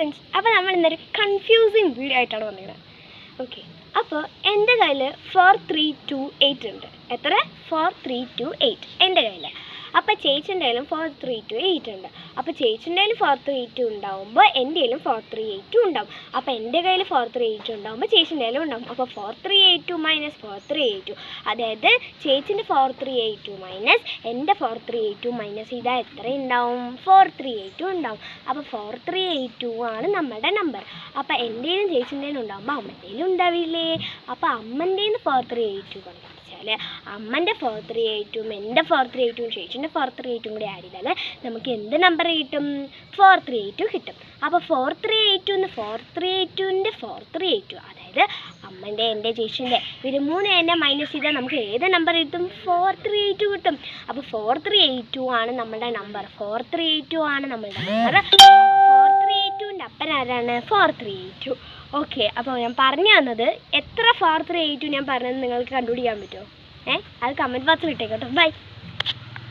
Friends, അപ്പോൾ നമ്മൾ ഇന്നൊരു കൺഫ്യൂസിങ് വീഡിയോ ആയിട്ടാണ് വന്നിരിക്കുന്നത്. ഓക്കെ, അപ്പോൾ എൻ്റെ കയ്യിൽ 4328 ഉണ്ട്. എത്ര? 4328 എൻ്റെ കയ്യിൽ. അപ്പോൾ ചേച്ചിൻ്റെ കയ്യിലും 4328 ഉണ്ട്. അപ്പോൾ ചേച്ചിൻ്റെ കയ്യിൽ 432 ഉണ്ടാകുമ്പോൾ എൻ്റെ കയ്യിലും 438 ഉണ്ടാവും. അപ്പോൾ എൻ്റെ കയ്യിൽ 438 ഉണ്ടാകുമ്പോൾ ചേച്ചിൻ്റെ കയ്യിലും ഉണ്ടാകും. അപ്പോൾ 432 മൈനസ് 432, അതായത് ചേച്ചിൻ്റെ 432 മൈനസ് എൻ്റെ 432 മൈനസ് ചെയ്താൽ എത്ര ഉണ്ടാവും? 438 ഉണ്ടാവും. അപ്പോൾ 438 ആണ് നമ്മുടെ നമ്പർ. അപ്പോൾ എൻ്റെയും ചേച്ചിൻ്റെയും ഉണ്ടാകുമ്പോൾ അമ്മൻ്റെയിലും ഉണ്ടാവില്ലേ? അപ്പോൾ അമ്മൻ്റെയിൽ 438 കൊണ്ട് അമ്മൻ്റെ 438 എൻ്റെ 438 ചേച്ചിൻ്റെ 438 കൂടി ആഡ് ചെയ്താൽ നമുക്ക് എന്ത് നമ്പർ കിട്ടും? 438 കിട്ടും. അപ്പോൾ 438 438ൻ്റെ 438, അതായത് അമ്മൻ്റെ എൻ്റെ ചേച്ചിൻ്റെ ഇവർ മൂന്ന് എന്നെ മൈനസ് ചെയ്താൽ നമുക്ക് ഏത് നമ്പർ കിട്ടും? 438 കിട്ടും. അപ്പോൾ 438 ആണ് നമ്മുടെ നമ്പർ. 438 ആണ് നമ്മളുടെ നമ്പർ. 438ൻ്റെ അപ്പൻ ആരാണ്? 438. ഓക്കെ, അപ്പോൾ ഞാൻ പറഞ്ഞു തന്നത് എത്ര 438 ഞാൻ പറഞ്ഞത് നിങ്ങൾക്ക് കണ്ടുപിടിക്കാൻ പറ്റുമോ? അത് കമൻറ്റ് ബോക്സിൽ ഇട്ടേക്കട്ടോ. ബൈ.